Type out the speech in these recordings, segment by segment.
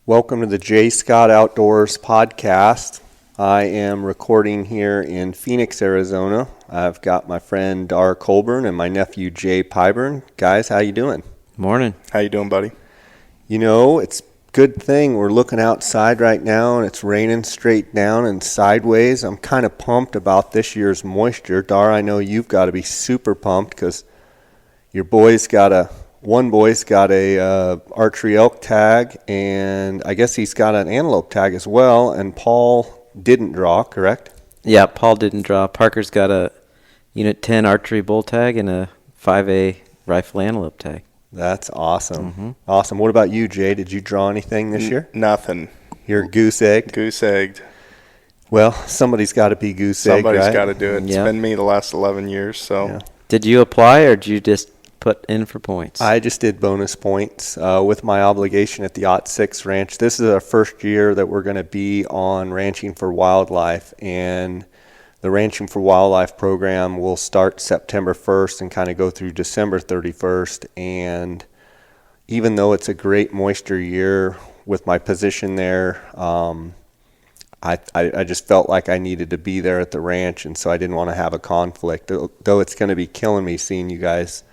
Welcome to the J. Scott Outdoors podcast. I am recording here in Phoenix, Arizona. I've got my friend Darr Colburn and my nephew Jay Pyburn. Guys, how you doing? Morning. How you doing, buddy? You know, it's a good thing we're looking outside right now and it's raining straight down and sideways. I'm kind of pumped about this year's moisture. Darr, I know you've got to be super pumped because your one boy's got a archery elk tag, and I guess he's got an antelope tag as well, and Paul didn't draw, correct? Yeah, Paul didn't draw. Parker's got a Unit 10 archery bull tag and a 5A rifle antelope tag. That's awesome. Mm-hmm. Awesome. What about you, Jay? Did you draw anything this year? Nothing. You're goose-egged? Goose-egged. Well, somebody's got to be goose-egged, right? Somebody's got to do it. Yeah. It's been me the last 11 years, so. Yeah. Did you apply, or did you just put in for points? I just did bonus points with my obligation at the OT6 Ranch. This is our first year that we're going to be on Ranching for Wildlife, and the Ranching for Wildlife program will start September 1st and kind of go through December 31st. And even though it's a great moisture year with my position there, I just felt like I needed to be there at the ranch, and so I didn't want to have a conflict, though it's going to be killing me seeing you guys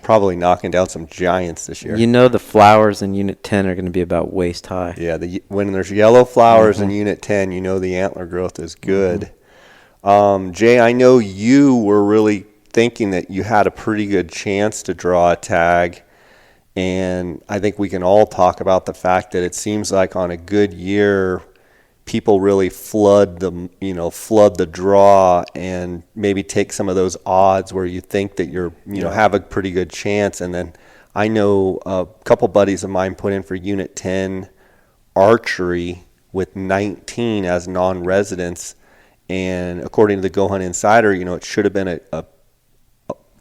probably knocking down some giants this year. You know the flowers in Unit 10 are going to be about waist high. Yeah, when there's yellow flowers in Unit 10, you know the antler growth is good. Jay, I know you were really thinking that you had a pretty good chance to draw a tag, and I think we can all talk about the fact that it seems like on a good year, people really flood the draw and maybe take some of those odds where you think that you're have a pretty good chance. And then I know a couple buddies of mine put in for Unit 10 archery with 19 as non-residents, and according to the Go Hunt Insider, it should have been a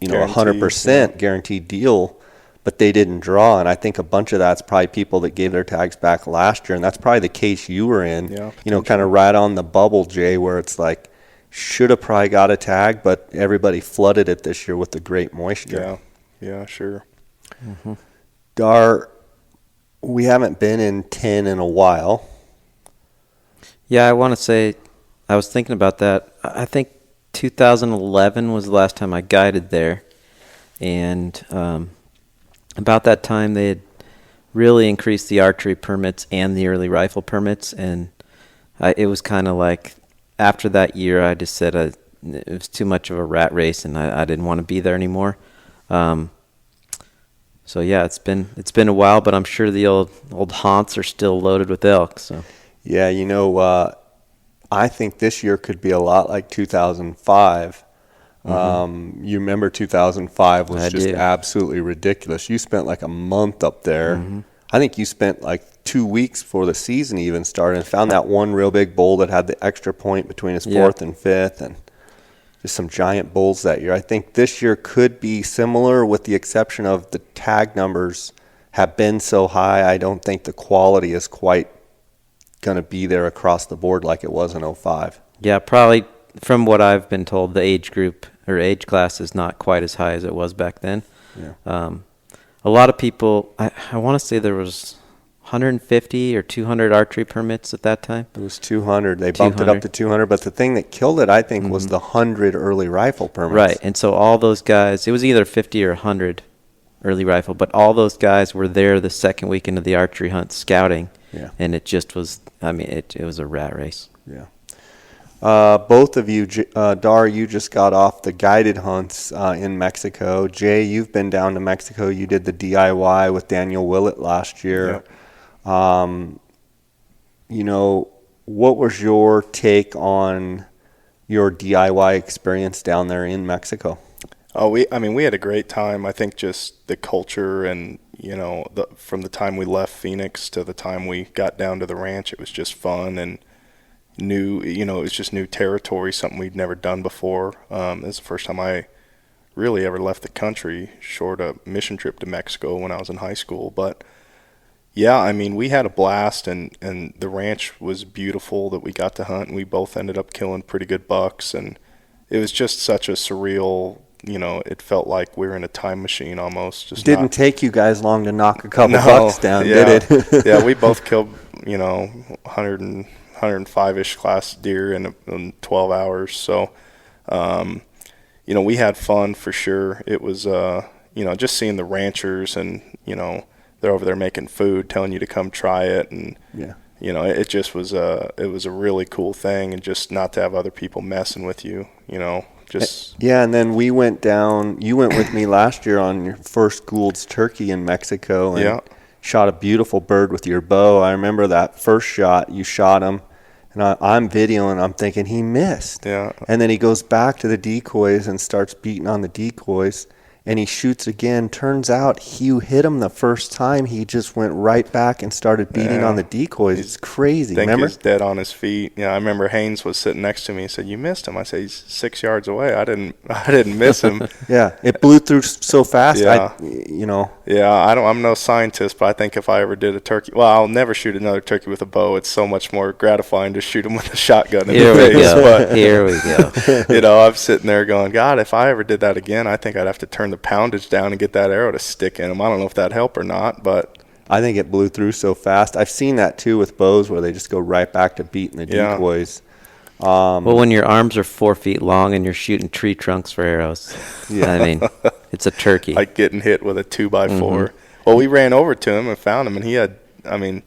100% guaranteed deal. But they didn't draw, and I think a bunch of that's probably people that gave their tags back last year, and that's probably the case you were in. Yeah, kind of right on the bubble, Jay, where it's like should have probably got a tag, but everybody flooded it this year with the great moisture. Yeah, sure. Mm-hmm. Darr, we haven't been in 10 in a while. Yeah, I want to say, I was thinking about that. I think 2011 was the last time I guided there, and about that time, they had really increased the archery permits and the early rifle permits, and it was kind of like after that year, I just said it was too much of a rat race, and I didn't want to be there anymore. So yeah, it's been a while, but I'm sure the old haunts are still loaded with elk. So yeah, I think this year could be a lot like 2005. You remember 2005 was just absolutely ridiculous. You spent like a month up there. Mm-hmm. I think you spent like 2 weeks before the season even started and found that one real big bull that had the extra point between his fourth and fifth, and just some giant bulls that year. I think this year could be similar with the exception of the tag numbers have been so high. I don't think the quality is quite going to be there across the board like it was in 2005. Yeah, probably. From what I've been told, the age group or age class is not quite as high as it was back then. Yeah. A lot of people, I want to say there was 150 or 200 archery permits at that time. It was 200. They bumped it up to 200. But the thing that killed it, I think, was the 100 early rifle permits. Right. And so all those guys, it was either 50 or 100 early rifle, but all those guys were there the second weekend of the archery hunt scouting. Yeah. And it just was, it was a rat race. Yeah. Both of you, Darr, you just got off the guided hunts in Mexico. Jay, you've been down to Mexico. You did the DIY with Daniel Willett last year. Yep. What was your take on your DIY experience down there in Mexico? Oh, we had a great time. I think just the culture and, from the time we left Phoenix to the time we got down to the ranch, it was just fun and new, it was just new territory, something we'd never done before. This is the first time I really ever left the country, short a mission trip to Mexico when I was in high school. But yeah, we had a blast, and the ranch was beautiful that we got to hunt, and we both ended up killing pretty good bucks, and it was just such a surreal, it felt like we were in a time machine almost. Just didn't take you guys long to knock a couple bucks down, did it? Yeah, we both killed 100 and 105-ish class deer in 12 hours. So, we had fun for sure. It was, just seeing the ranchers and, they're over there making food, telling you to come try it. And, it just was it was a really cool thing. And just not to have other people messing with you, just. Yeah, and then we went down, you went with me last year on your first Gould's turkey in Mexico and shot a beautiful bird with your bow. I remember that first shot, you shot him. And I'm videoing, I'm thinking he missed. Yeah. And then he goes back to the decoys and starts beating on the decoys. And he shoots again. Turns out you hit him the first time. He just went right back and started beating on the decoys. It's crazy. I think remember? he's dead on his feet. Yeah, I remember Haynes was sitting next to me. He said, "You missed him." I said, "He's 6 yards away. I didn't miss him." Yeah, it blew through so fast. Yeah. Yeah, I'm no scientist, but I think if I ever did a turkey, well, I'll never shoot another turkey with a bow. It's so much more gratifying to shoot him with a shotgun in the face. But, Here we go. I'm sitting there going, God, if I ever did that again, I think I'd have to turn the poundage down and get that arrow to stick in him. I don't know if that'd help or not, but I think it blew through so fast. I've seen that too with bows where they just go right back to beating the decoys. Well, when your arms are 4 feet long and you're shooting tree trunks for arrows, I mean, it's a turkey. Like getting hit with a 2x4. Well, we ran over to him and found him, and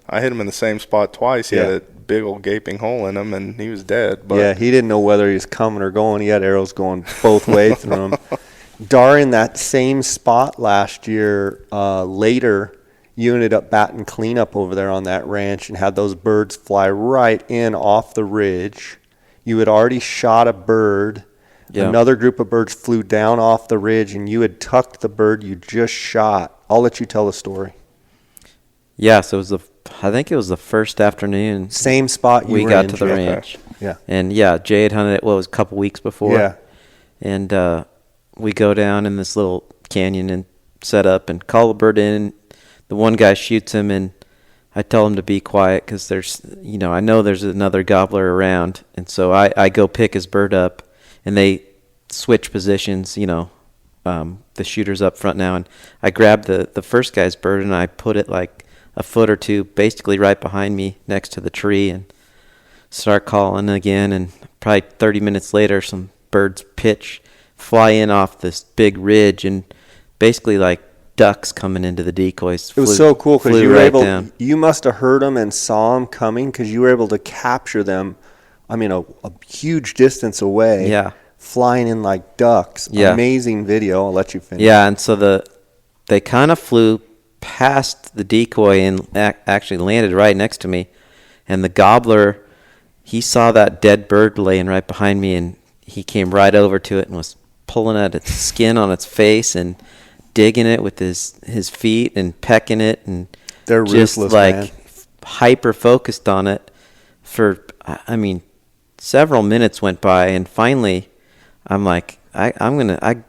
I hit him in the same spot twice. He had a big old gaping hole in him, and he was dead. But yeah, he didn't know whether he was coming or going. He had arrows going both ways through him. Darr, in that same spot last year, later, you ended up batting cleanup over there on that ranch and had those birds fly right in off the ridge. You had already shot a bird. Yeah. Another group of birds flew down off the ridge, and you had tucked the bird you just shot. I'll let you tell the story. Yeah, so I think it was the first afternoon. Same spot we got to the ranch. Yeah. And Jay had hunted it, a couple weeks before. Yeah. And we go down in this little canyon and set up and call the bird in. The one guy shoots him, and I tell him to be quiet because there's, I know there's another gobbler around. And so I go pick his bird up, and they switch positions, the shooter's up front now. And I grab the first guy's bird, and I put it like a foot or two basically right behind me next to the tree and start calling again. And probably 30 minutes later, some birds fly in off this big ridge, and basically like ducks coming into the decoys. It was so cool because you must have heard them and saw them coming because you were able to capture them. I mean, a huge distance away. Yeah. Flying in like ducks. Yeah. Amazing video. I'll let you finish. Yeah, and so they kind of flew past the decoy and actually landed right next to me. And the gobbler, he saw that dead bird laying right behind me, and he came right over to it and was pulling at its skin on its face and digging it with his feet and pecking it, and they're just ruthless, like man. Hyper focused on it for several minutes went by, and finally I'm like,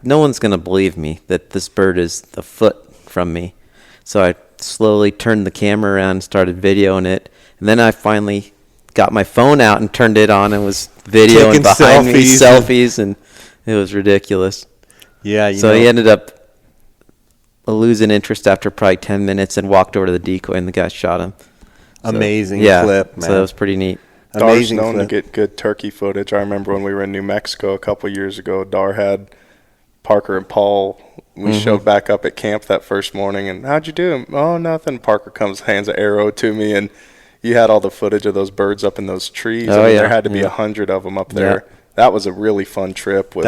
no one's gonna believe me that this bird is a foot from me. So I slowly turned the camera around and started videoing it, and then I finally got my phone out and turned it on and was videoing taking behind me selfies, and it was ridiculous. Yeah. So he ended up losing interest after probably 10 minutes and walked over to the decoy, and the guy shot him. Amazing clip, man. So that was pretty neat. Darr's known to get good turkey footage. I remember when we were in New Mexico a couple years ago, Darr had Parker and Paul. We showed back up at camp that first morning, and how'd you do? Oh, nothing. Parker comes, hands an arrow to me, and you had all the footage of those birds up in those trees. There had to be 100 of them up there. Yeah. That was a really fun trip with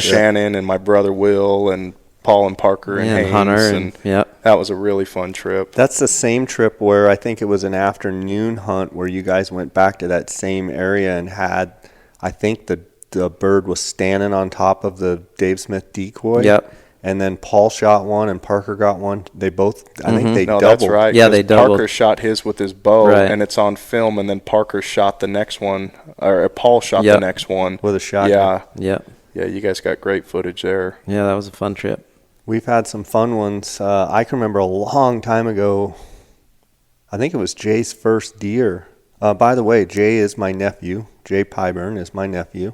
Shannon and my brother Will and Paul and Parker and Haynes. Hunter. And that was a really fun trip. That's the same trip where I think it was an afternoon hunt where you guys went back to that same area and had, I think the bird was standing on top of the Dave Smith decoy. Yep. And then Paul shot one and Parker got one. They both, I think they doubled. That's right. Yeah, they doubled. Parker shot his with his bow, and it's on film, and then Parker shot the next one, or Paul shot the next one. With a shotgun. Yeah, you guys got great footage there. Yeah, that was a fun trip. We've had some fun ones. I can remember a long time ago, I think it was Jay's first deer. By the way, Jay is my nephew. Jay Pyburn is my nephew.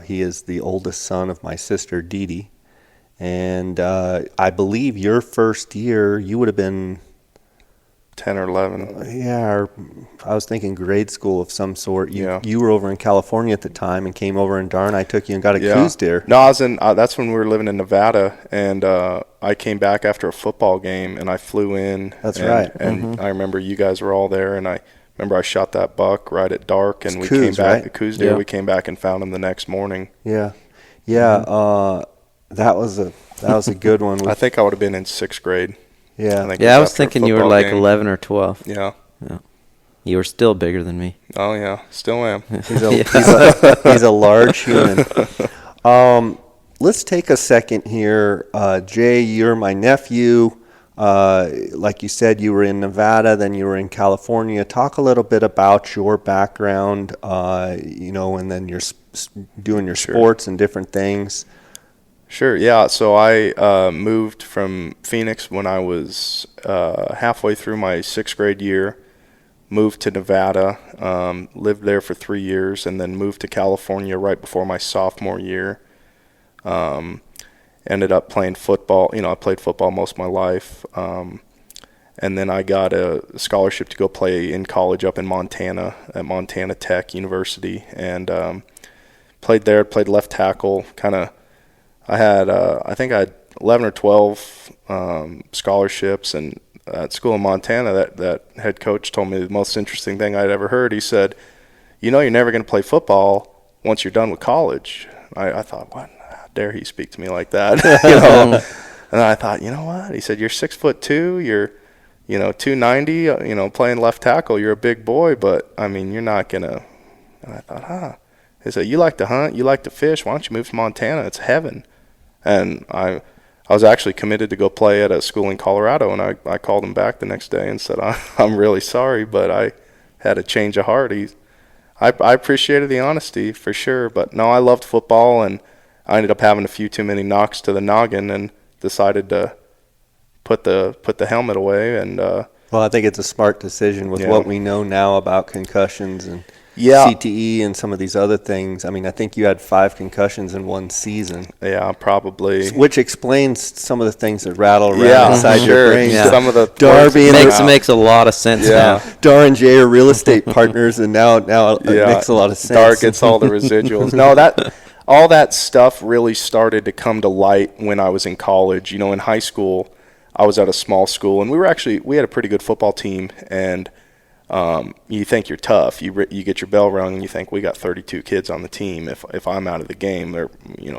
He is the oldest son of my sister, Dee Dee. And I believe your first year, you would have been 10 or 11. Yeah, or I was thinking grade school of some sort. Yeah. You were over in California at the time and came over in Darr, and I took you and got a coos deer. No, I was in. That's when we were living in Nevada, and I came back after a football game, and I flew in. That's right. And I remember you guys were all there, and I remember I shot that buck right at dark, and we coos, came back. right? The coos deer. Yeah. We came back and found him the next morning. Yeah. That was a good one. I think I would have been in 6th grade. Yeah. think it Yeah, I was after a thinking you were football like game. 11 or 12. Yeah. You were still bigger than me. Oh yeah, still am. He's a large human. Let's take a second here. Jay, you're my nephew. Like you said, you were in Nevada, then you were in California. Talk a little bit about your background, and then you're doing your sports and different things. Sure, yeah. So I moved from Phoenix when I was halfway through my 6th grade year, moved to Nevada, lived there for 3 years, and then moved to California right before my sophomore year. Ended up playing football. I played football most of my life. And then I got a scholarship to go play in college up in Montana at Montana Tech University, and played there, played left tackle, I had 11 or 12 scholarships, and at school in Montana, that head coach told me the most interesting thing I'd ever heard. He said, you're never going to play football once you're done with college. I thought, what? How dare he speak to me like that? And I thought, you know what? He said, you're 6'2", you're 290, playing left tackle, you're a big boy, but you're not going to. And I thought, He said, you like to hunt, you like to fish, why don't you move to Montana? It's heaven. And I was actually committed to go play at a school in Colorado, and I called him back the next day and said, I'm really sorry, but I had a change of heart. I appreciated the honesty for sure, but no, I loved football, and I ended up having a few too many knocks to the noggin and decided to put the helmet away. And well, I think it's a smart decision with what we know now about concussions and CTE and some of these other things. I think you had 5 concussions in one season. Yeah, probably. Which explains some of the things that rattle around inside your brain. Yeah. Some of the Darr makes a lot of sense now. Darr and Jay are real estate partners, and now it makes a lot of sense. Darr gets all the residuals. No, all that stuff really started to come to light when I was in college. In high school, I was at a small school, and we had a pretty good football team, and you think you're tough. You get your bell rung, and you think we got 32 kids on the team. If I'm out of the game,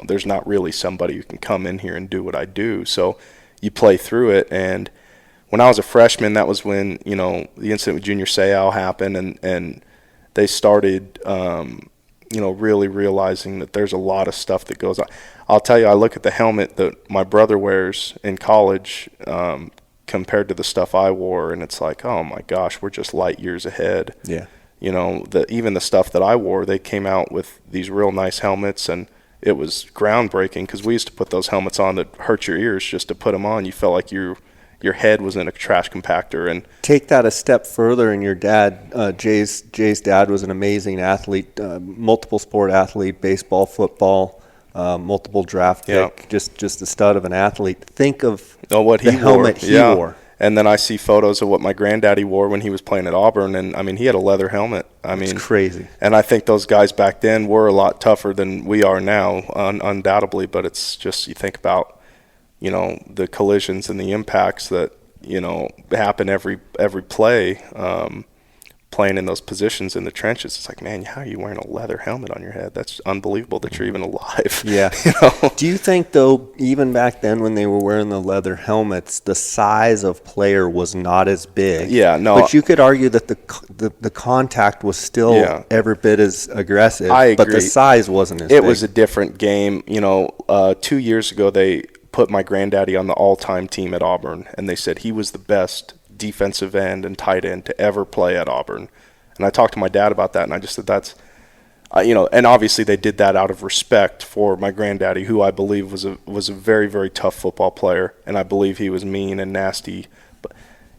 there's not really somebody who can come in here and do what I do. So you play through it. And when I was a freshman, that was when the incident with Junior Seau happened, and they started really realizing that there's a lot of stuff that goes on. I'll tell you, I look at the helmet that my brother wears in college. Compared to the stuff I wore, and it's like, oh my gosh, we're just light years ahead. Yeah. Even the stuff that I wore, they came out with these real nice helmets, and it was groundbreaking because we used to put those helmets on that hurt your ears just to put them on. You felt like your head was in a trash compactor. And take that a step further, and your dad, Jay's dad, was an amazing athlete, multiple sport athlete, baseball, football, multiple draft pick, just a stud of an athlete. Think of what he the helmet he wore. And then I see photos of what my granddaddy wore when he was playing at Auburn, and he had a leather helmet. It's crazy. And I think those guys back then were a lot tougher than we are now, undoubtedly. But it's just, you think about, the collisions and the impacts that happen every play. Playing in those positions in the trenches, it's like, man, how are you wearing a leather helmet on your head? That's unbelievable that you're even alive. Yeah. Do you think, though, even back then when they were wearing the leather helmets, the size of player was not as big? Yeah, no. But you could argue that the contact was still every bit as aggressive. I agree. But the size wasn't as big. It was a different game. 2 years ago, they put my granddaddy on the all-time team at Auburn, and they said he was the best defensive end and tight end to ever play at Auburn. And I talked to my dad about that, and I just said that's, and obviously they did that out of respect for my granddaddy, who I believe was a very, very tough football player, and I believe he was mean and nasty. But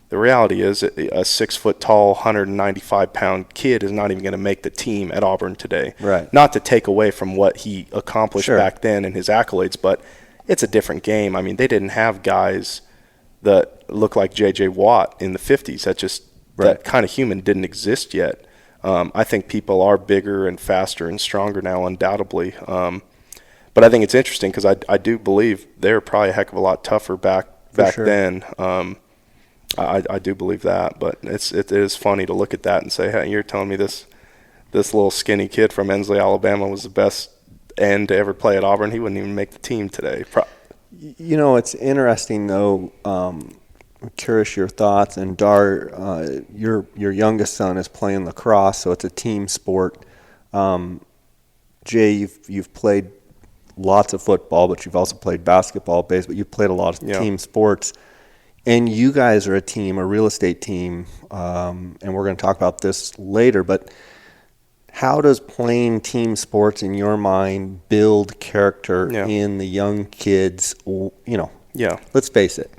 the reality is a 6 foot tall, 195-pound kid is not even going to make the team at Auburn today. Right. Not to take away from what he accomplished back then and his accolades, but it's a different game. They didn't have guys that looked like J.J. Watt in the 50s. That kind of human didn't exist yet. I think people are bigger and faster and stronger now, undoubtedly. But I think it's interesting because I do believe they're probably a heck of a lot tougher back sure. then. I do believe that, but it is funny to look at that and say, hey, you're telling me this little skinny kid from Ensley, Alabama was the best end to ever play at Auburn. He wouldn't even make the team today. You know, it's interesting though. I'm curious your thoughts. And Darr, your youngest son is playing lacrosse, so it's a team sport. Jay, you've played lots of football, but you've also played basketball, baseball. You've played a lot of team sports. And you guys are a team, a real estate team, and we're going to talk about this later, but how does playing team sports in your mind build character in the young kids? Let's face it.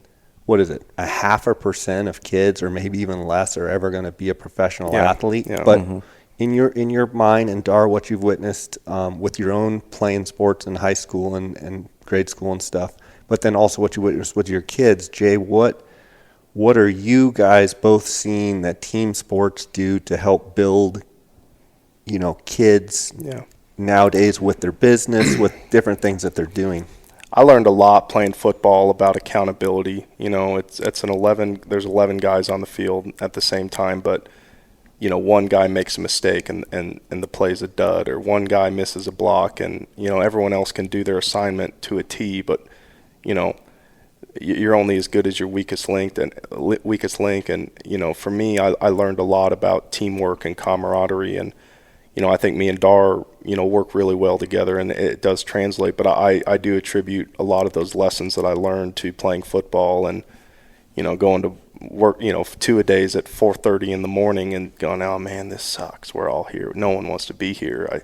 What is it? 0.5% of kids, or maybe even less, are ever going to be a professional athlete. Yeah. But in your mind, and Darr, what you've witnessed with your own playing sports in high school and grade school and stuff, but then also what you witnessed with your kids, Jay, what are you guys both seeing that team sports do to help build, kids nowadays with their business, with different things that they're doing? I learned a lot playing football about accountability. It's an 11. There's 11 guys on the field at the same time, but one guy makes a mistake and the play's a dud, or one guy misses a block, and everyone else can do their assignment to a T, but you're only as good as your weakest link. And for me, I learned a lot about teamwork and camaraderie, and I think me and Darr work really well together, and it does translate. But I do attribute a lot of those lessons that I learned to playing football and going to work 2-a-days at 4:30 in the morning and going, oh man, this sucks, we're all here, no one wants to be here,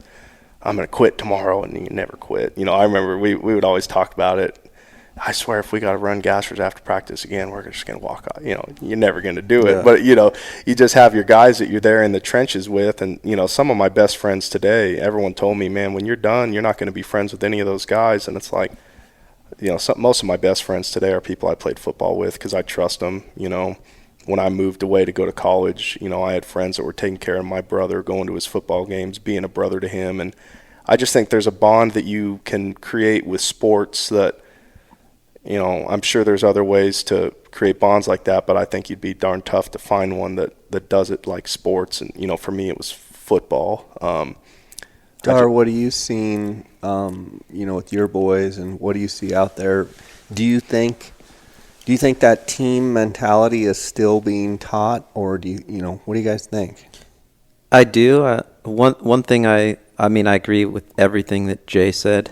I'm going to quit tomorrow, and you never quit. I remember we would always talk about it. I swear, if we got to run gassers after practice again, we're just going to walk out. You're never going to do it. Yeah. But, you just have your guys that you're there in the trenches with. And, some of my best friends today, everyone told me, man, when you're done, you're not going to be friends with any of those guys. And it's like, most of my best friends today are people I played football with because I trust them. When I moved away to go to college, I had friends that were taking care of my brother, going to his football games, being a brother to him. And I just think there's a bond that you can create with sports that, I'm sure there's other ways to create bonds like that, but I think you'd be darn tough to find one that does it like sports. And, for me, it was football. Darr, what are you seeing, with your boys, and what do you see out there? Do you think that team mentality is still being taught, or what do you guys think? I do. One thing I agree with everything that Jay said.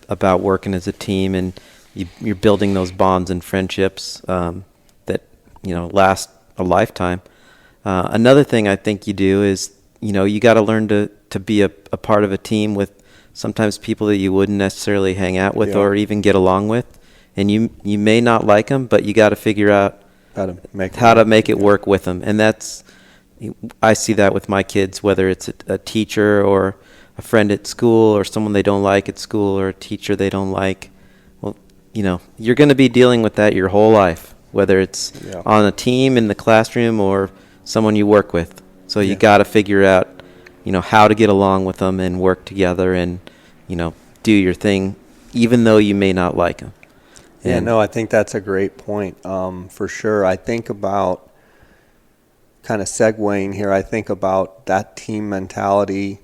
About working as a team, and you're building those bonds and friendships that last a lifetime. Another thing I think you do is you got to learn to be a part of a team with sometimes people that you wouldn't necessarily hang out with or even get along with, and you may not like them, but you got to figure out how to make it work with them. And I see that with my kids, whether it's a teacher or a friend at school, or someone they don't like at school, or a teacher they don't like. Well, you're going to be dealing with that your whole life, whether it's on a team in the classroom or someone you work with. So you got to figure out, how to get along with them and work together and, do your thing, even though you may not like them. I think that's a great point, for sure. I think about, kind of segueing here, I think about that team mentality,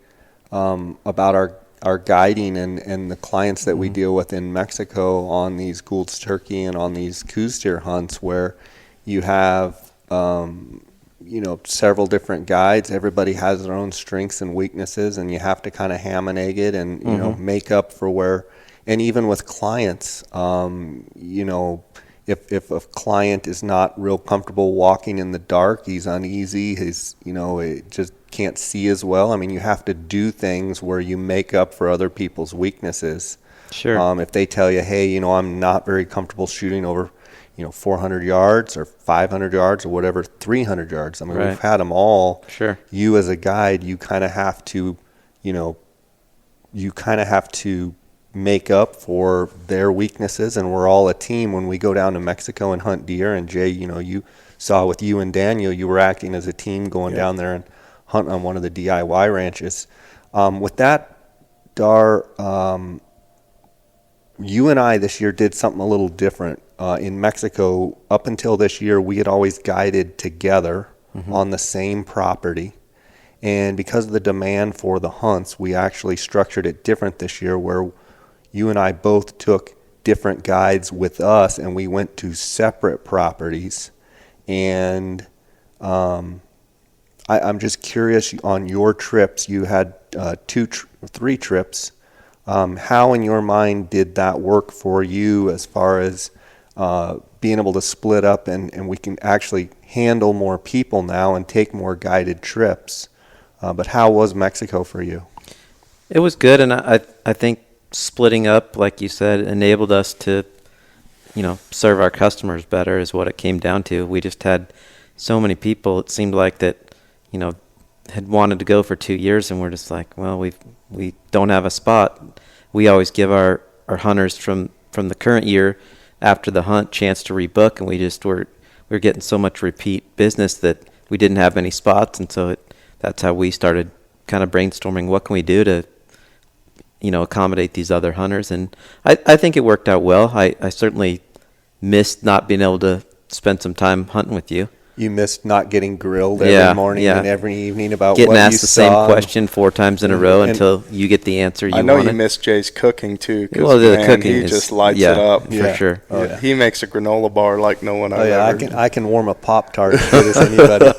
about our guiding and the clients that we deal with in Mexico on these Gould's turkey and on these Coues deer hunts, where you have several different guides. Everybody has their own strengths and weaknesses, and you have to kind of ham and egg it and make up for where. And even with clients, if a client is not real comfortable walking in the dark, he's uneasy, it just can't see as well. I mean, you have to do things where you make up for other people's weaknesses. Sure. If they tell you, hey, I'm not very comfortable shooting over, 400 yards or 500 yards or whatever, 300 yards. I mean, We've had them all. Sure. You as a guide, you kind of have to, make up for their weaknesses, and we're all a team when we go down to Mexico and hunt deer. And Jay, you saw with you and Daniel, you were acting as a team going down there and hunting on one of the DIY ranches. With that, Darr, you and I this year did something a little different. In Mexico, up until this year, we had always guided together on the same property. And because of the demand for the hunts, we actually structured it different this year, where you and I both took different guides with us, and we went to separate properties. And I'm just curious, on your trips, you had 3 trips. How in your mind did that work for you as far as being able to split up and we can actually handle more people now and take more guided trips? But how was Mexico for you? It was good, and I think splitting up, like you said, enabled us to, serve our customers better is what it came down to. We just had so many people, it seemed like that, had wanted to go for 2 years, and we're just like, well, we don't have a spot. We always give our hunters from the current year after the hunt chance to rebook, and we're getting so much repeat business that we didn't have any spots, and so that's how we started kind of brainstorming what can we do to accommodate these other hunters. And I think it worked out well. I certainly missed not being able to spend some time hunting with you. You missed not getting grilled every morning and every evening about getting what you saw. Getting asked the same question 4 times in a row until you get the answer you wanted. I know you missed Jay's cooking too, because the cooking he just lights it up. For sure. Oh, yeah. He makes a granola bar like no one I've ever. I can warm a Pop-Tart as good as anybody.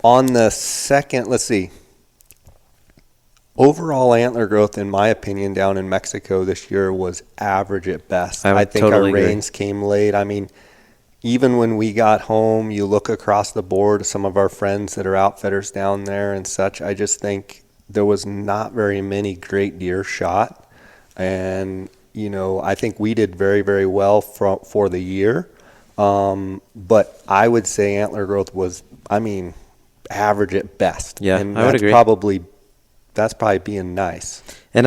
On the second, let's see. Overall antler growth, in my opinion, down in Mexico this year was average at best. I think totally our rains came late. I mean, even when we got home, you look across the board, some of our friends that are outfitters down there and such, I just think there was not very many great deer shot. And, I think we did very, very well for the year. But I would say antler growth was, average at best. Yeah, and I would agree. That's probably being nice. And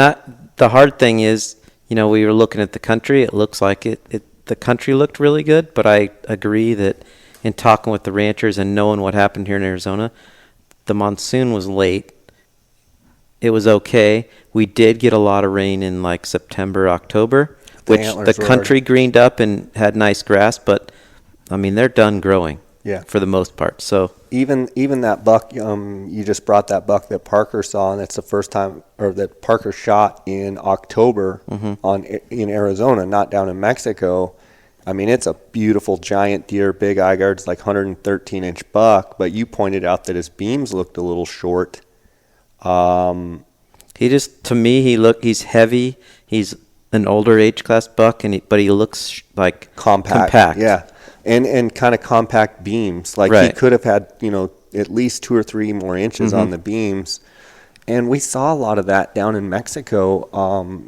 the hard thing is, we were looking at the country. It looks like the country looked really good, but I agree that in talking with the ranchers and knowing what happened here in Arizona, the monsoon was late. It was okay. We did get a lot of rain in like September, October, which the country greened up and had nice grass, but they're done growing. Yeah, for the most part. So even that buck, you just brought that buck that Parker saw, and it's the first time, or that Parker shot in October in Arizona, not down in Mexico. It's a beautiful giant deer, big eye guards, like 113-inch buck. But you pointed out that his beams looked a little short. He just, to me, he's heavy. He's an older age class buck, but he looks like compact. Yeah. And kind of compact beams. Like he could have had, at least 2 or 3 more inches on the beams. And we saw a lot of that down in Mexico.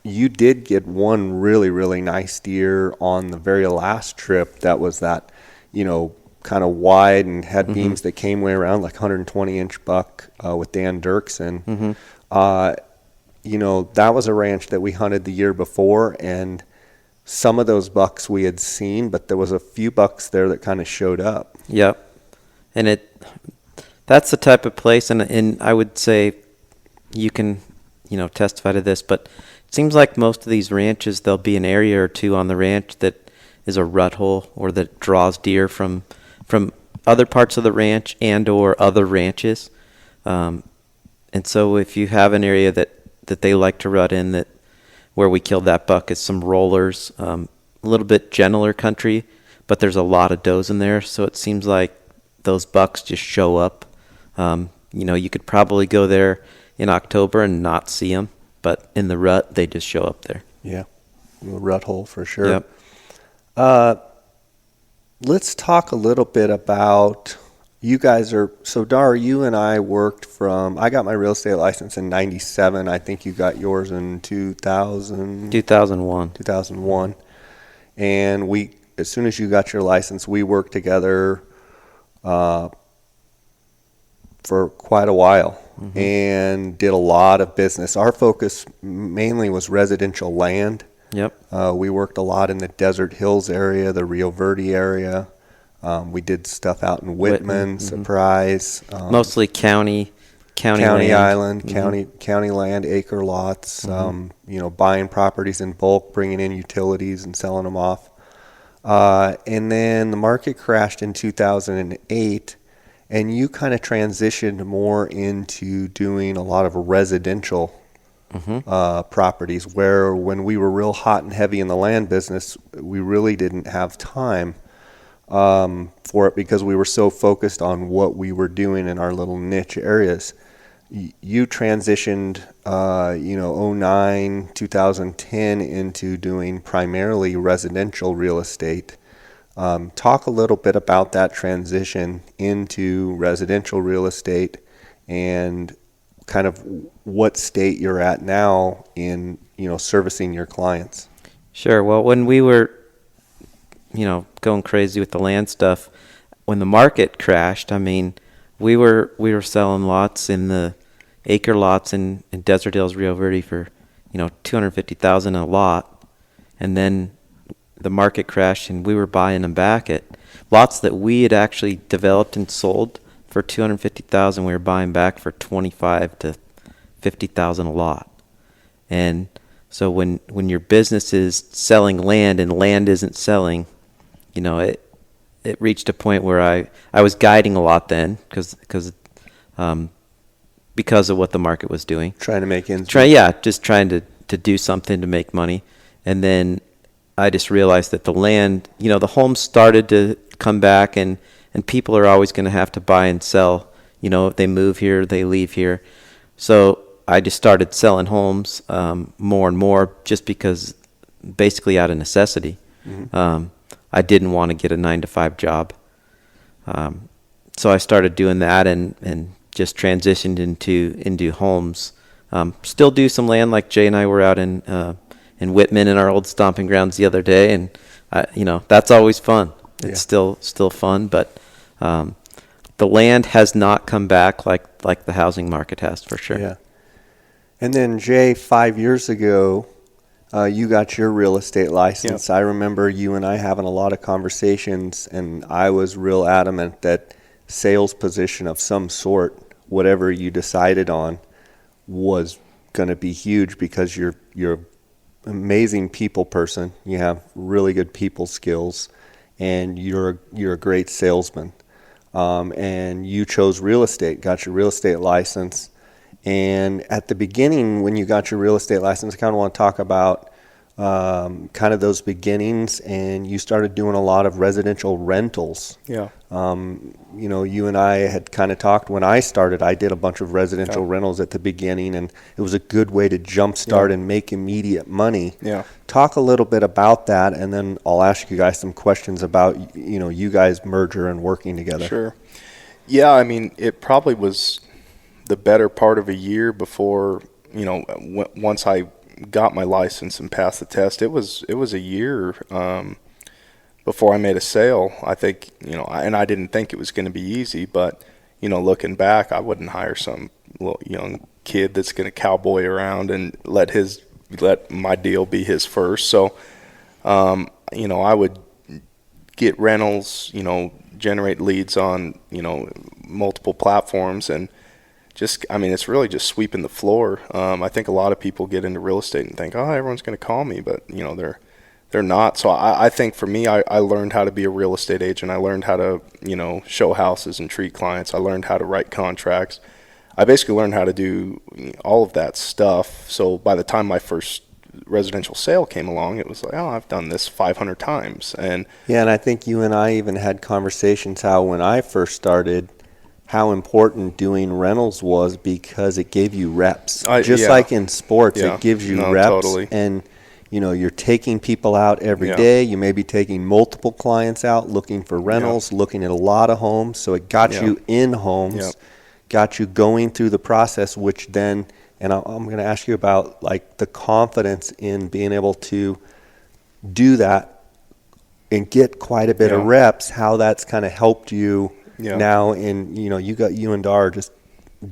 You did get one really, really nice deer on the very last trip that was that, kind of wide and had beams that came way around, like 120-inch buck with Dan Dirksen. That was a ranch that we hunted the year before, and some of those bucks we had seen, but there was a few bucks there that kind of showed up. Yep. And that's the type of place, and I would say you can, testify to this, but it seems like most of these ranches, there'll be an area or two on the ranch that is a rut hole or that draws deer from other parts of the ranch and or other ranches. And so if you have an area that they like to rut in, that where we killed that buck is some rollers, a little bit gentler country, but there's a lot of does in there, so it seems like those bucks just show up. You could probably go there in October and not see them, but in the rut, they just show up there. Yeah, the rut hole for sure. Yep. Let's talk a little bit about, you guys so Darr, you and I I got my real estate license in 97. I think you got yours in 2001. 2001. And as soon as you got your license, we worked together for quite a while. and did a lot of business. Our focus mainly was residential land. Yep. We worked a lot in the Desert Hills area, the Rio Verde area. We did stuff out in Whitman, Surprise. Mostly county County land. Island, county land, acre lots, buying properties in bulk, bringing in utilities and selling them off. And then the market crashed in 2008, and you kind of transitioned more into doing a lot of residential properties, where when we were real hot and heavy in the land business, we really didn't have time for it because we were so focused on what we were doing in our little niche areas. You transitioned, 09, 2010 into doing primarily residential real estate. Talk a little bit about that transition into residential real estate and kind of what state you're at now in, servicing your clients. Sure. Well, when we were, going crazy with the land stuff, when the market crashed, we were selling lots in the acre lots in Desert Hills, Rio Verde for, $250,000 a lot. And then the market crashed and we were buying them back at lots that we had actually developed and sold for $250,000. We were buying back for $25,000 to $50,000 a lot. And so when your business is selling land and land isn't selling, it reached a point where I was guiding a lot then because of what the market was doing. Trying to make ends. Just trying to do something to make money. And then I just realized that the land, the homes started to come back and people are always going to have to buy and sell. If they move here, they leave here. So I just started selling homes more and more just because basically out of necessity. I didn't want to get a 9-to-5 job. So I started doing that and just transitioned into homes. Still do some land, like Jay and I were out in Whitman in our old stomping grounds the other day, and that's always fun. It's still fun, but the land has not come back like the housing market has, for sure. Yeah. And then Jay, 5 years ago, you got your real estate license. I remember you and I having a lot of conversations, and I was real adamant that sales position of some sort, whatever you decided on, was going to be huge because you're an amazing people person. You have really good people skills, and you're a great salesman. And you chose real estate, got your real estate license. And at the beginning, when you got your real estate license, I kind of want to talk about kind of those beginnings, and you started doing a lot of residential rentals. Yeah. You and I had kind of talked when I started. I did a bunch of residential rentals at the beginning, and it was a good way to jumpstart and make immediate money. Yeah. Talk a little bit about that, and then I'll ask you guys some questions about, you guys' merger and working together. Sure. Yeah, it probably was the better part of a year before, once I got my license and passed the test. It was a year before I made a sale. I think, and I didn't think it was going to be easy, but, looking back, I wouldn't hire some little young kid that's going to cowboy around and let my deal be his first. So, I would get rentals, generate leads on, multiple platforms, and it's really just sweeping the floor. I think a lot of people get into real estate and think, oh, everyone's going to call me, but they're not. So I think for me, I learned how to be a real estate agent. I learned how to, show houses and treat clients. I learned how to write contracts. I basically learned how to do all of that stuff. So by the time my first residential sale came along, it was like, oh, I've done this 500 times. And I think you and I even had conversations how when I first started, how important doing rentals was because it gave you reps. Like in sports, it gives you reps. Totally. And, you're taking people out every day. You may be taking multiple clients out looking for rentals, looking at a lot of homes. So it got you in homes, got you going through the process, which then, and I'm going to ask you about like the confidence in being able to do that and get quite a bit of reps, how that's kind of helped you. Now, you and Darr just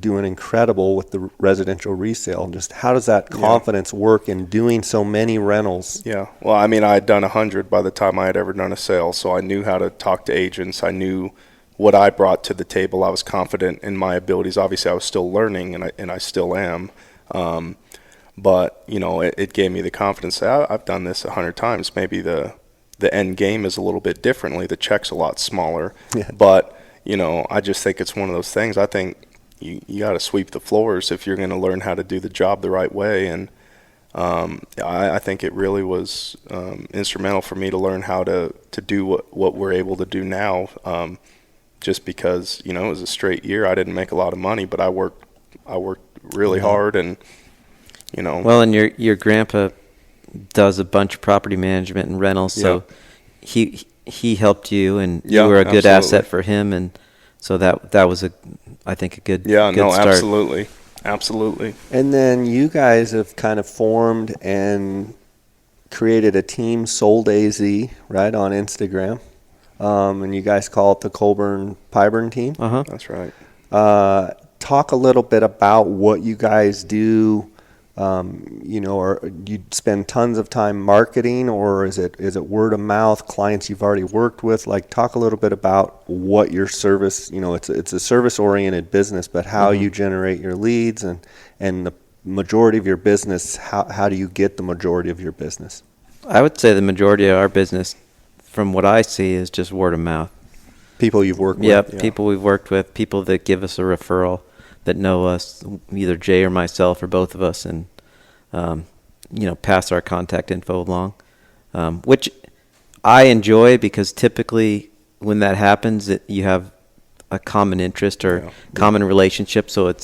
doing incredible with the residential resale. Just how does that confidence work in doing so many rentals? Yeah. Well, I mean, I had done 100 by the time I had ever done a sale, so I knew how to talk to agents. I knew what I brought to the table. I was confident in my abilities. Obviously, I was still learning, and I still am. But, you know, it gave me the confidence that I've done this 100 times. Maybe the end game is a little bit differently. The check's a lot smaller. Yeah. But, you know, I just think it's one of those things. I think you got to sweep the floors if you're going to learn how to do the job the right way. And I think it really was instrumental for me to learn how to do what we're able to do now. Just because, you know, it was a straight year. I didn't make a lot of money, but I worked really hard, and, you know. Well, and your grandpa does a bunch of property management and rentals, so he helped you, and you were a good asset for him, and so that was I think a good start. Absolutely. And then you guys have kind of formed and created a team, Sold AZ, right, on Instagram. And you guys call it the Colburn Pyburn team. That's right. Talk a little bit about what you guys do. You know, or you spend tons of time marketing, or is it word of mouth, clients you've already worked with? Like, talk a little bit about what your service, you know, it's a service oriented business, but how you generate your leads and the majority of your business, how do you get the majority of your business? I would say the majority of our business, from what I see, is just word of mouth. People you've worked with? Yeah, people we've worked with, people that give us a referral, that know us, either Jay or myself or both of us, and you know, pass our contact info along, which I enjoy, because typically when that happens, you have a common interest or common relationship, so it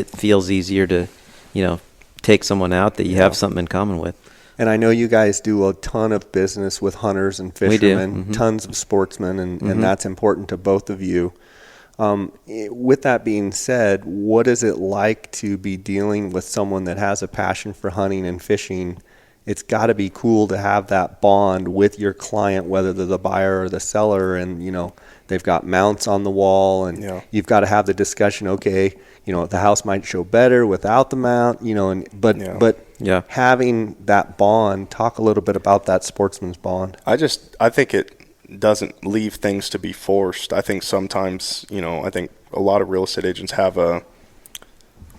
feels easier to, you know, take someone out that you have something in common with. And I know you guys do a ton of business with hunters and fishermen, tons of sportsmen, and that's important to both of you. With that being said, what is it like to be dealing with someone that has a passion for hunting and fishing? It's got to be cool to have that bond with your client, whether they're the buyer or the seller, and, you know, they've got mounts on the wall, and you've got to have the discussion, okay, you know, the house might show better without the mount, you know, but having that bond, talk a little bit about that sportsman's bond. I think it doesn't leave things to be forced. I think sometimes, you know, I think a lot of real estate agents have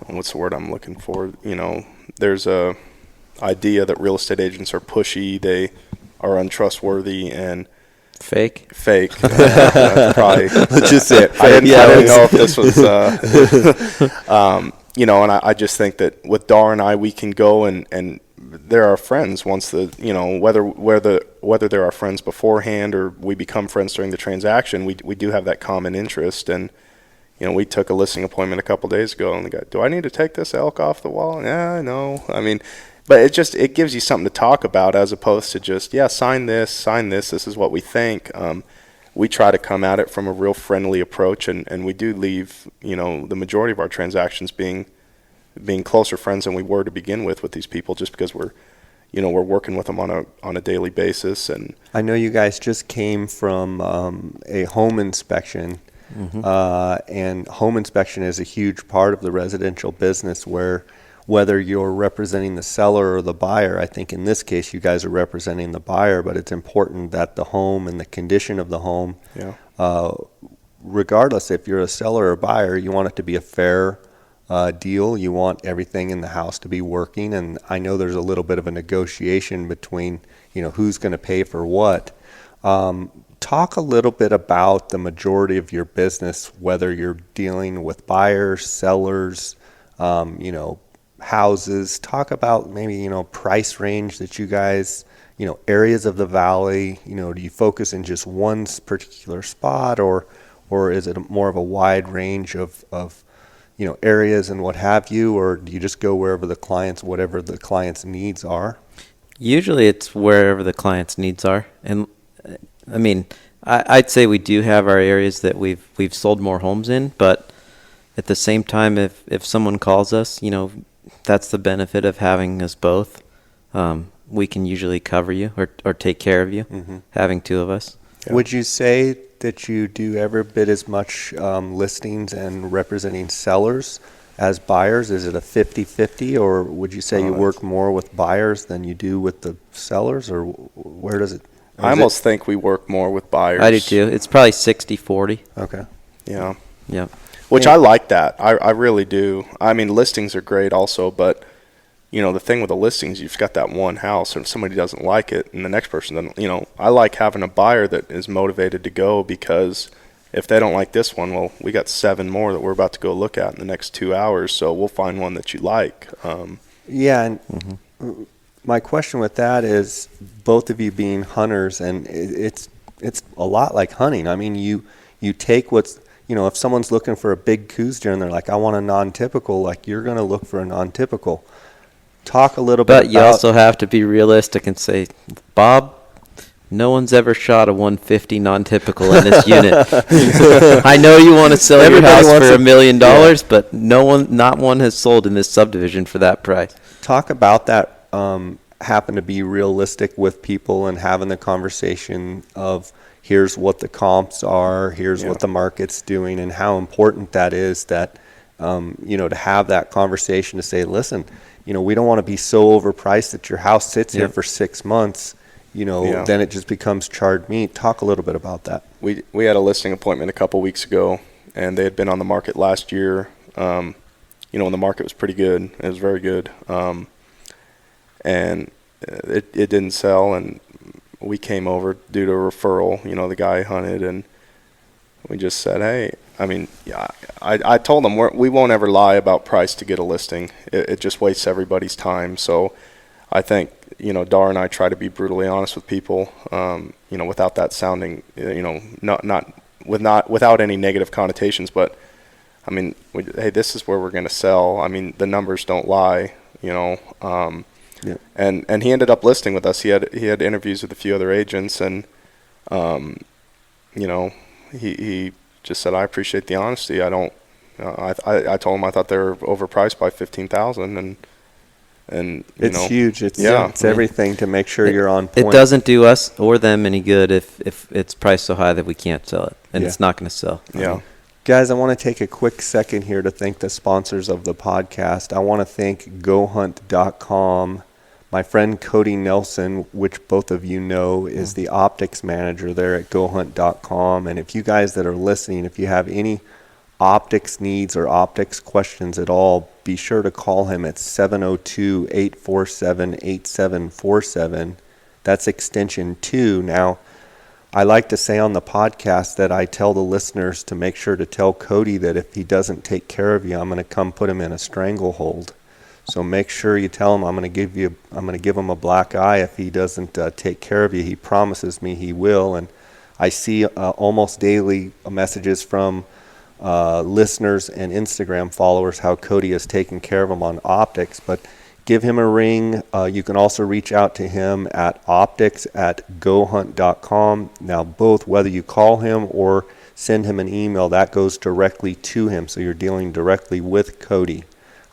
what's the word I'm looking for? You know, there's a idea that real estate agents are pushy, they are untrustworthy, and fake. Probably. Let's just say it. I didn't know if this was, you know, and I just think that with Darr and I, we can go and they're our friends once you know, whether they're our friends beforehand or we become friends during the transaction, we do have that common interest. And, you know, we took a listing appointment a couple days ago, and the guy, do I need to take this elk off the wall? Yeah, no. I mean, but it gives you something to talk about, as opposed to just, sign this, this is what we think. We try to come at it from a real friendly approach, and we do leave, you know, the majority of our transactions being closer friends than we were to begin with these people, just because we're working with them on a daily basis. And I know you guys just came from a home inspection, and home inspection is a huge part of the residential business, where whether you're representing the seller or the buyer, I think in this case you guys are representing the buyer, but it's important that the home and the condition of the home, regardless if you're a seller or buyer, you want it to be a fair deal. You want everything in the house to be working, and I know there's a little bit of a negotiation between, you know, who's going to pay for what. Talk a little bit about the majority of your business, whether you're dealing with buyers, sellers, you know, houses. Talk about maybe, you know, price range that you guys, you know, areas of the valley. You know, do you focus in just one particular spot, or is it more of a wide range of you know, areas and what have you, or do you just go whatever the client's needs are? Usually it's wherever the client's needs are. And I mean, I'd say we do have our areas that we've sold more homes in, but at the same time, if someone calls us, you know, that's the benefit of having us both. We can usually cover you or take care of you, having two of us. Yeah. Would you say that you do every bit as much listings and representing sellers as buyers? Is it a 50-50, or would you say you work more with buyers than you do with the sellers, or where does it? I almost think we work more with buyers. I do too. It's probably 60-40. Okay. Yeah. Yeah. Which I like that. I really do. I mean, listings are great also, but the thing with the listings, you've got that one house, and if somebody doesn't like it and the next person doesn't, I like having a buyer that is motivated to go, because if they don't like this one, well, we got 7 more that we're about to go look at in the next 2 hours, so we'll find one that you like. Yeah, and my question with that is, both of you being hunters, and it's a lot like hunting. I mean, you take what's, if someone's looking for a big coos deer and they're like, I want a non-typical, like, you're going to look for a non-typical. Talk a little bit about... But you also have to be realistic and say, Bob, no one's ever shot a 150 non-typical in this unit. I know you want to sell your house for $1 million, but not one has sold in this subdivision for that price. Talk about that, happen to be realistic with people and having the conversation of, here's what the comps are, here's what the market's doing, and how important that is, that, to have that conversation to say, listen, we don't want to be so overpriced that your house sits here for 6 months, then it just becomes charred meat. Talk a little bit about that. We had a listing appointment a couple weeks ago, and they had been on the market last year, when the market was pretty good. It was very good. And it didn't sell, and we came over due to a referral. The guy hunted, and we just said, hey, I told them we won't ever lie about price to get a listing. It just wastes everybody's time. So I think, Darr and I try to be brutally honest with people, without that sounding, without any negative connotations. But hey, this is where we're going to sell. The numbers don't lie, And he ended up listing with us. He had interviews with a few other agents, and he just said, I appreciate the honesty. I don't. I told him I thought they were overpriced by $15,000, and it's huge. It's everything to make sure you're on point. It doesn't do us or them any good if it's priced so high that we can't sell it, and it's not going to sell. Yeah. Guys, I want to take a quick second here to thank the sponsors of the podcast. I want to thank GoHunt.com. My friend Cody Nelson, which both of you know, is the optics manager there at GoHunt.com. And if you guys that are listening, if you have any optics needs or optics questions at all, be sure to call him at 702-847-8747. That's extension 2. Now, I like to say on the podcast that I tell the listeners to make sure to tell Cody that if he doesn't take care of you, I'm going to come put him in a stranglehold. So make sure you tell him I'm going to give him a black eye if he doesn't take care of you. He promises me he will, and I see almost daily messages from listeners and Instagram followers how Cody has taken care of them on optics. But give him a ring. You can also reach out to him at optics@gohunt.com. Now, both, whether you call him or send him an email, that goes directly to him, so you're dealing directly with Cody.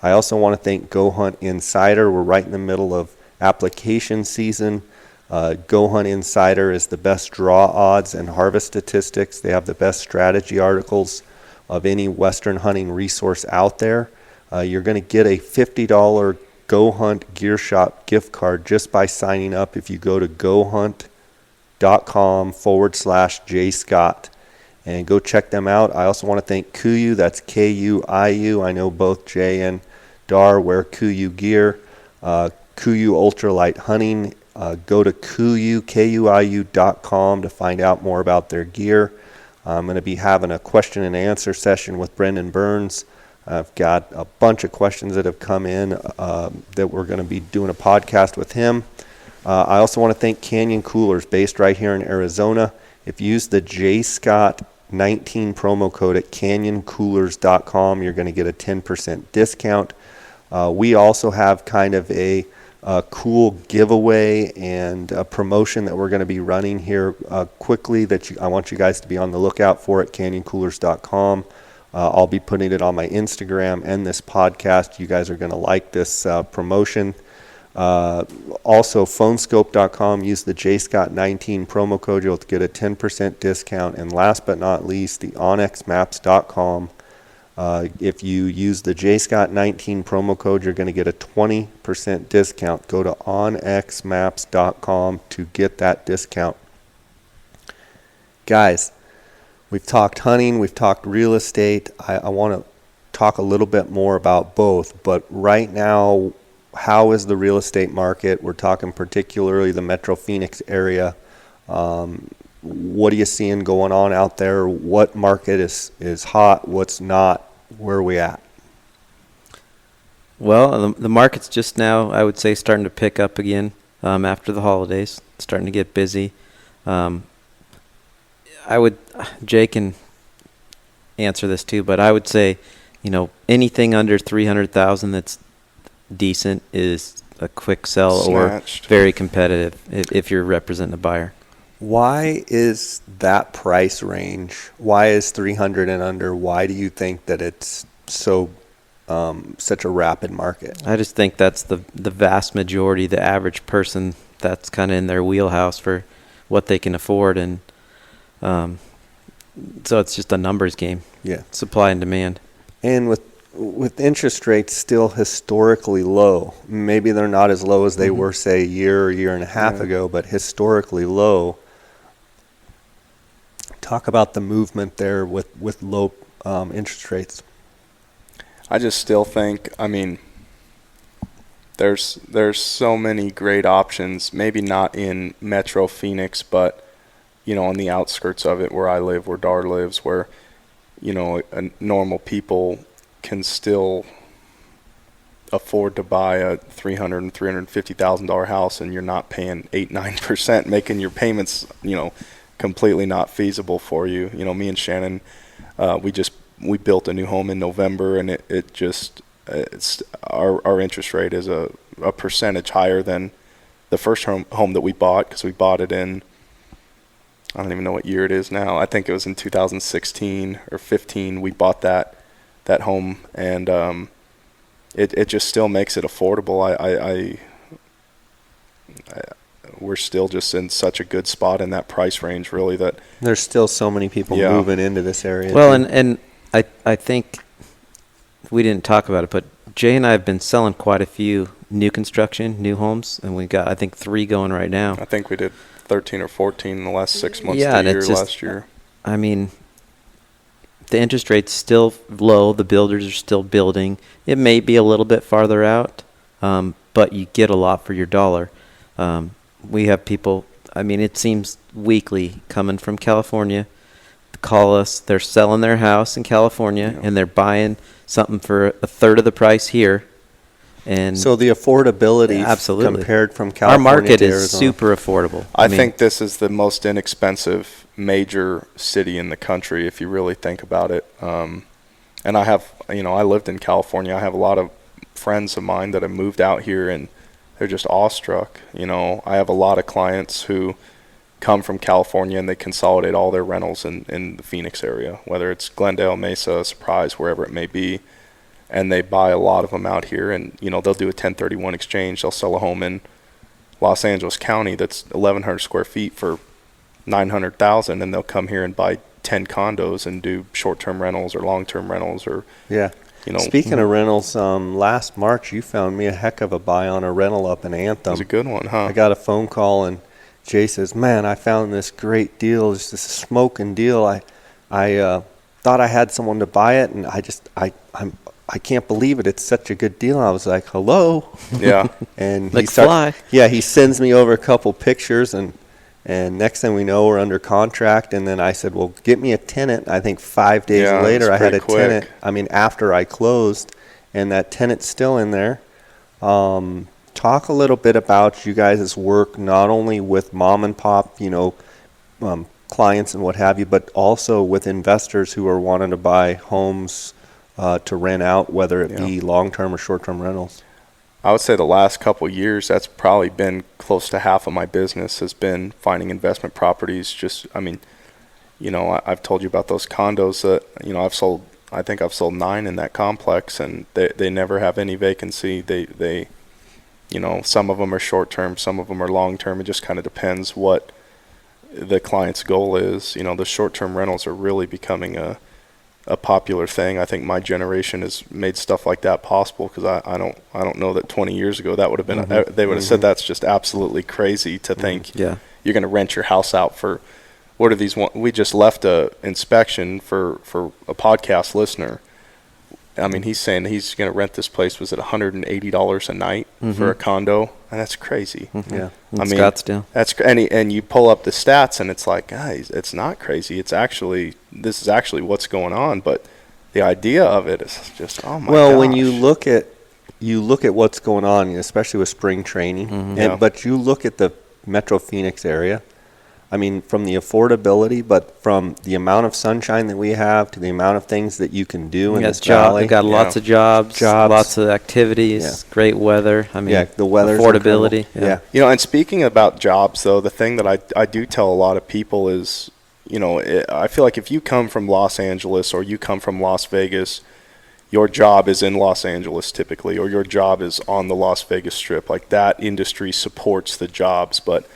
I also want to thank Go Hunt Insider. We're right in the middle of application season. Go Hunt Insider is the best draw odds and harvest statistics. They have the best strategy articles of any Western hunting resource out there. You're going to get a $50 Go Hunt Gear Shop gift card just by signing up if you go to gohunt.com/JScott. And go check them out. I also want to thank KUIU. That's KUIU. I know both Jay and Darr wear KUIU gear. KUIU Ultralight Hunting. Go to KUIU.com to find out more about their gear. I'm going to be having a question and answer session with Brendan Burns. I've got a bunch of questions that have come in that we're going to be doing a podcast with him. I also want to thank Canyon Coolers, based right here in Arizona. If you use the JScott19 promo code at canyoncoolers.com, you're going to get a 10% discount. We also have kind of a cool giveaway and a promotion that we're going to be running here quickly that I want you guys to be on the lookout for at canyoncoolers.com. I'll be putting it on my Instagram and this podcast. You guys are going to like this promotion. Also, phonescope.com, use the JScott19 promo code. You'll get a 10% discount. And last but not least, the onxmaps.com. If you use the JScott19 promo code, you're going to get a 20% discount. Go to onxmaps.com to get that discount. Guys, we've talked hunting, we've talked real estate. I want to talk a little bit more about both, but right now, how is the real estate market? We're talking particularly the Metro Phoenix area. What are you seeing going on out there? What market is hot? What's not? Where are we at? Well, the market's just now, I would say, starting to pick up again after the holidays. It's starting to get busy. Jay can answer this too, but I would say, anything under 300,000 that's decent is a quick sell Snatched. or very competitive if you're representing a buyer. Why is that price range? Why is 300 and under? Why do you think that it's so such a rapid market? I just think that's the vast majority, the average person, that's kind of in their wheelhouse for what they can afford, and so it's just a numbers game. Yeah, supply and demand. And with interest rates still historically low, maybe they're not as low as they were, say, a year and a half ago, but historically low. Talk about the movement there with low interest rates. I just still think, there's so many great options, maybe not in Metro Phoenix, but, on the outskirts of it, where I live, where Darr lives, where, normal people can still afford to buy a $300,000 and $350,000 house, and you're not paying 8-9%, making your payments, completely not feasible for you. Me and Shannon, we built a new home in November, and it's our interest rate is a percentage higher than the first home that we bought, because we bought it in, I don't even know what year it is now. I think it was in 2016 or 15 we bought that home, and it just still makes it affordable. We're still just in such a good spot in that price range, really, that there's still so many people moving into this area. Well, and I think we didn't talk about it, but Jay and I have been selling quite a few new construction, new homes, and we got, I think, 3 going right now. I think we did 13 or 14 in the last 6 months Yeah, of the and year it's just, last year. The interest rate's still low. The builders are still building. It may be a little bit farther out, but you get a lot for your dollar. We have people, it seems weekly, coming from California, call us. They're selling their house in California, and they're buying something for a third of the price here. And so the affordability absolutely compared from California our market to is Arizona. super affordable. I think this is the most inexpensive major city in the country, if you really think about it. And I have, I lived in California. I have a lot of friends of mine that have moved out here, and they're just awestruck. I have a lot of clients who come from California, and they consolidate all their rentals in the Phoenix area, whether it's Glendale, Mesa, Surprise, wherever it may be. And they buy a lot of them out here, and they'll do a 1031 exchange. They'll sell a home in Los Angeles County that's 1,100 square feet for $900,000, and they'll come here and buy 10 condos and do short-term rentals or long-term rentals, or Speaking of rentals, last March you found me a heck of a buy on a rental up in Anthem. It was a good one, huh? I got a phone call, and Jay says, "Man, I found this great deal. It's this smoking deal. I thought I had someone to buy it, and I can't believe it. It's such a good deal." And I was like, "Hello." Yeah. And he sends me over a couple pictures, and next thing we know, we're under contract. And then I said, "Well, get me a tenant." I think 5 days later, I had a tenant. After I closed, and that tenant's still in there. Talk a little bit about you guys' work, not only with mom and pop, clients and what have you, but also with investors who are wanting to buy homes to rent out, whether it be long-term or short-term rentals. I would say the last couple of years, that's probably been close to half of my business has been finding investment properties. Just, I've told you about those condos that, I think I've sold 9 in that complex, and they never have any vacancy. They some of them are short term, some of them are long term. It just kind of depends what the client's goal is. The short term rentals are really becoming a popular thing. I think my generation has made stuff like that possible, because I don't know that 20 years ago that would have been they would have said that's just absolutely crazy to think you're going to rent your house out for. What are these? We just left a inspection for a podcast listener. I mean, he's saying he's going to rent this place, was it $180 a night for a condo? And that's crazy. Yeah. In Scottsdale. And you pull up the stats and it's like, guys, it's not crazy. This is actually what's going on. But the idea of it is just, oh my gosh. When you look at what's going on, especially with spring training, but you look at the Metro Phoenix area, I mean, from the affordability, but from the amount of sunshine that we have to the amount of things that you can do in this valley. We've got lots of jobs, lots of activities, great weather. I mean, the weather's affordability. Yeah. And speaking about jobs, though, the thing that I do tell a lot of people is, I feel like if you come from Los Angeles or you come from Las Vegas, your job is in Los Angeles typically, or your job is on the Las Vegas Strip. Like, that industry supports the jobs, but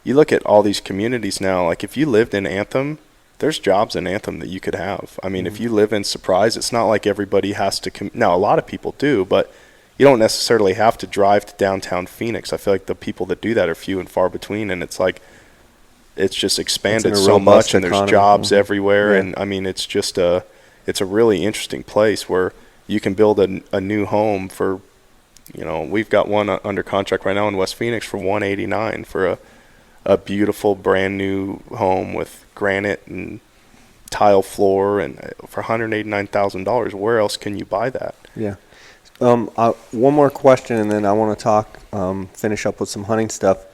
you look at all these communities now, like if you lived in Anthem, there's jobs in Anthem that you could have. I mean, if you live in Surprise, it's not like everybody has to now, a lot of people do, but you don't necessarily have to drive to downtown Phoenix. I feel like the people that do that are few and far between, and it's like it's just expanded so much, and there's jobs everywhere. And I mean, it's just it's a really interesting place where you can build a new home for, we've got one under contract right now in West Phoenix for $189 for a beautiful brand new home with granite and tile floor, and for $189,000. Where else can you buy that? Yeah. One more question, and then I want to finish up with some hunting stuff.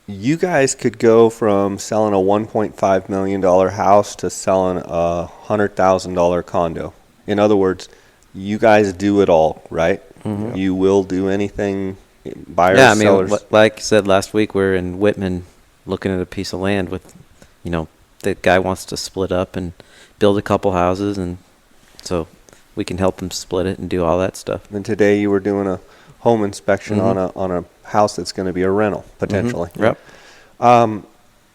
You guys could go from selling a $1.5 million house to selling a $100,000 condo. In other words, you guys do it all, right? Mm-hmm. You will do anything, buyers, sellers. Like I said last week, we're in Whitman looking at a piece of land with, the guy wants to split up and build a couple houses, and so we can help him split it and do all that stuff. And today you were doing a home inspection on a house that's going to be a rental potentially. Mm-hmm. Yep.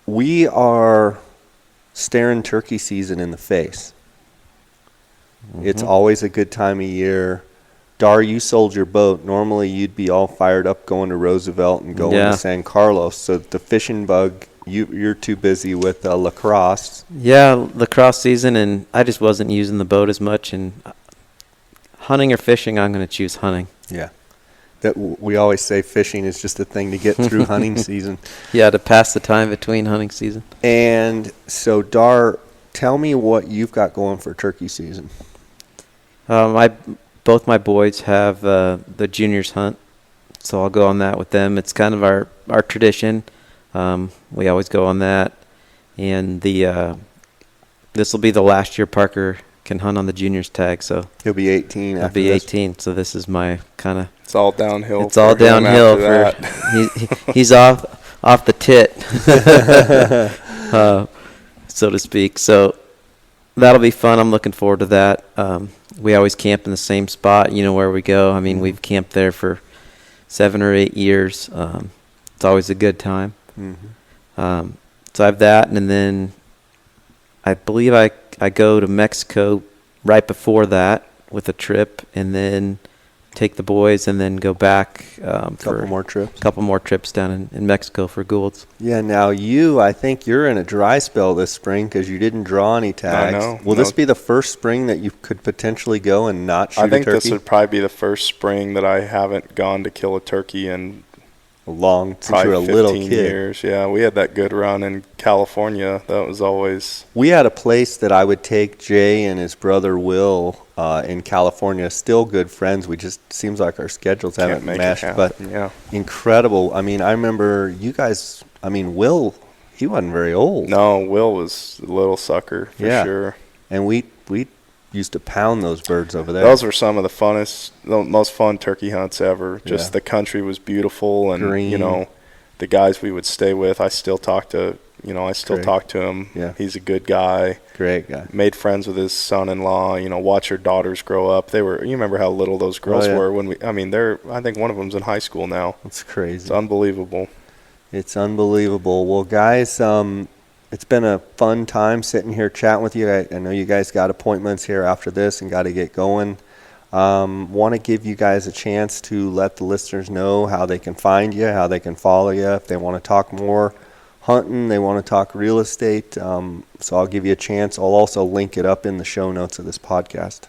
We are staring turkey season in the face. Mm-hmm. It's always a good time of year. Darr, you sold your boat. Normally you'd be all fired up going to Roosevelt and going to San Carlos. So the fishing bug, you're too busy with lacrosse. Yeah, lacrosse season, and I just wasn't using the boat as much. And hunting or fishing, I'm going to choose hunting. Yeah. That we always say fishing is just a thing to get through hunting season. Yeah, to pass the time between hunting season. And so, Darr, tell me what you've got going for turkey season. Both my boys have the juniors hunt, so I'll go on that with them. It's kind of our tradition. We always go on that, and this will be the last year Parker can hunt on the juniors tag. So he'll be 18. He'll be 18. So this is my kind of. It's all downhill. It's all downhill for he's off the tit, so to speak. So that'll be fun. I'm looking forward to that. We always camp in the same spot, where we go. I mean, we've camped there for 7 or 8 years. It's always a good time. Mm-hmm. So I have that, and then I believe I go to Mexico right before that with a trip, and then take the boys and then go back for a couple more trips down in Mexico for Gould's. Yeah, now I think you're in a dry spell this spring because you didn't draw any tags. I know. Will this be the first spring that you could potentially go and not shoot a turkey? I think this would probably be the first spring that I haven't gone to kill a turkey in since you were a little kid. Years. Yeah, we had that good run in California. That was always. We had a place that I would take Jay and his brother Will in California. Still good friends. We just seems like our schedules haven't meshed. But incredible. I mean, I remember you guys. I mean, Will, he wasn't very old. No, Will was a little sucker for sure. And we used to pound those birds over there. Those were some of the most fun turkey hunts ever. Just the country was beautiful, and green. The guys we would stay with, I still talk to I still Great. talk to him. Yeah. He's a good guy. Great guy. Made friends with his son-in-law. Watch her daughters grow up. You remember how little those girls were when I think one of them's in high school now. That's crazy. It's unbelievable. It's unbelievable. Well, guys, it's been a fun time sitting here chatting with you. I know you guys got appointments here after this and got to get going. Want to give you guys a chance to let the listeners know how they can find you, how they can follow you, if they want to talk more hunting, they want to talk real estate. So I'll give you a chance. I'll also link it up in the show notes of this podcast.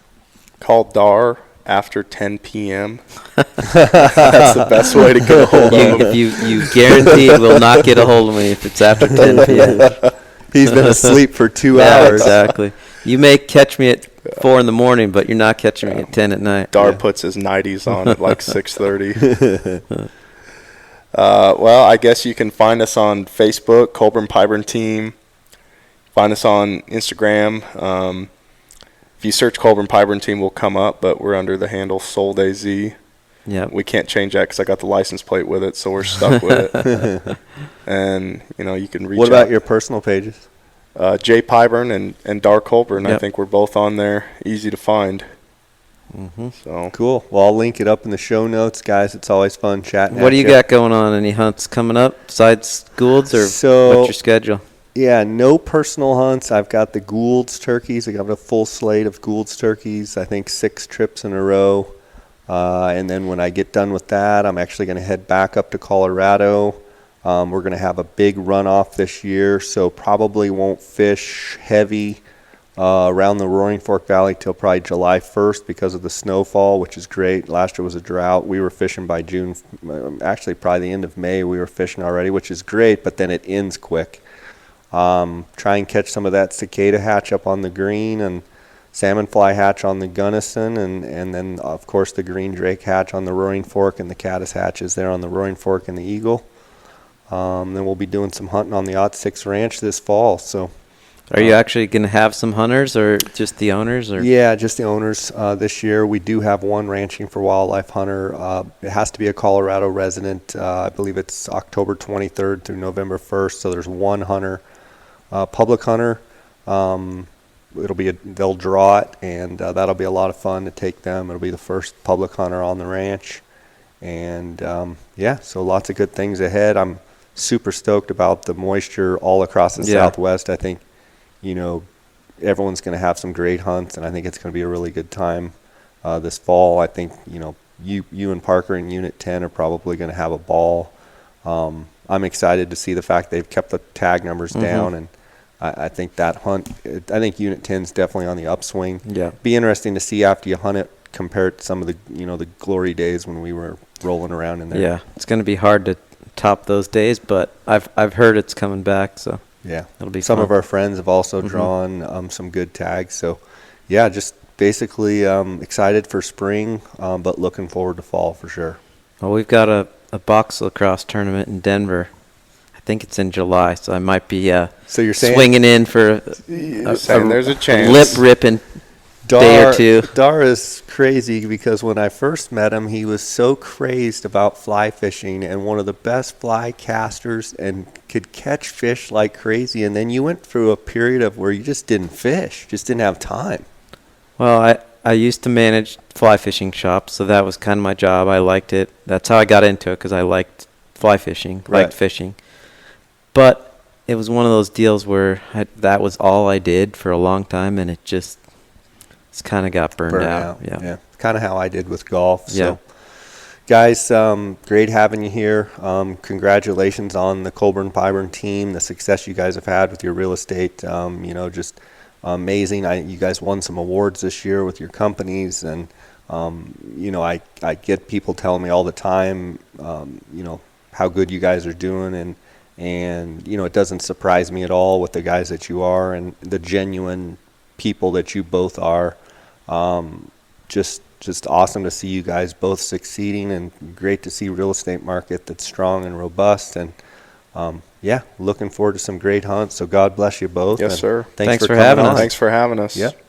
Call Darr after 10 p.m. That's the best way to get a hold of him. If you guaranteed will not get a hold of me if it's after 10 p.m. He's been asleep for 2 Yeah, hours. exactly. You may catch me at 4 in the morning, but you're not catching me at 10 at night. Darr puts his 90s on at like 6:30. Well, I guess you can find us on Facebook, Colburn Pyburn Team. Find us on Instagram. If you search Colburn Pyburn Team, we'll come up, but we're under the handle SoldAZ. Yep. We can't change that because I got the license plate with it, so we're stuck with it. And, you can reach out. What about your personal pages? Jay Pyburn and Darr Colburn. Yep. I think we're both on there. Easy to find. Mm-hmm. So Cool. Well, I'll link it up in the show notes, guys. It's always fun chatting. What do you got going on? Any hunts coming up besides Gould's, or So- what's your schedule? Yeah, no personal hunts. I've got the Gould's turkeys. I got a full slate of Gould's turkeys. I think 6 trips in a row. And then when I get done with that, I'm actually going to head back up to Colorado. We're going to have a big runoff this year, so probably won't fish heavy around the Roaring Fork Valley till probably July 1st because of the snowfall, which is great. Last year was a drought. We were fishing by June, actually probably the end of May we were fishing already, which is great, but then it ends quick. Try and catch some of that cicada hatch up on the green and salmon fly hatch on the Gunnison, and then, of course, the green drake hatch on the Roaring Fork, and the caddis hatches there on the Roaring Fork and the Eagle. Then we'll be doing some hunting on the Ot 6 Ranch this fall. So, Are you actually going to have some hunters, or just the owners? Or yeah, just the owners this year. We do have one ranching for wildlife hunter. It has to be a Colorado resident. I believe it's October 23rd through November 1st. So there's one hunter, public hunter. They'll draw it, and that'll be a lot of fun to take them. It'll be the first public hunter on the ranch, and so lots of good things ahead. I'm super stoked about the moisture all across the Southwest. I think, everyone's going to have some great hunts, and I think it's going to be a really good time this fall. I think, you and Parker in Unit 10 are probably going to have a ball. I'm excited to see the fact they've kept the tag numbers down, and I think that hunt, I think Unit 10 is definitely on the upswing. Yeah. Be interesting to see after you hunt it compared to some of the, the glory days when we were rolling around in there. Yeah, it's going to be hard to top those days, but I've heard it's coming back, so yeah, it'll be some fun. of our friends have also drawn some good tags. So, yeah, just basically excited for spring, but looking forward to fall for sure. Well, we've got a box lacrosse tournament in Denver. I think it's in July, so I might be So you're saying swinging in for there's a chance. lip ripping day or two. Darr is crazy because when I first met him, he was so crazed about fly fishing and one of the best fly casters and could catch fish like crazy. And then you went through a period of where you just didn't fish, just didn't have time. Well, I used to manage fly fishing shops, so that was kind of my job. I liked it. That's how I got into it, because I liked fly fishing, liked fishing. But it was one of those deals where that was all I did for a long time, and it's kind of got burned out. Yeah. Kind of how I did with golf. So, Yeah. guys, great having you here. Congratulations on the Colburn Pyburn team, the success you guys have had with your real estate. Just amazing. You guys won some awards this year with your companies, and I get people telling me all the time, how good you guys are doing, and it doesn't surprise me at all with the guys that you are and the genuine people that you both are. Just awesome to see you guys both succeeding, and great to see real estate market that's strong and robust, and looking forward to some great hunts. So God bless you both. Yes, and sir. Thanks for coming having on. us. Thanks for having us. Yep.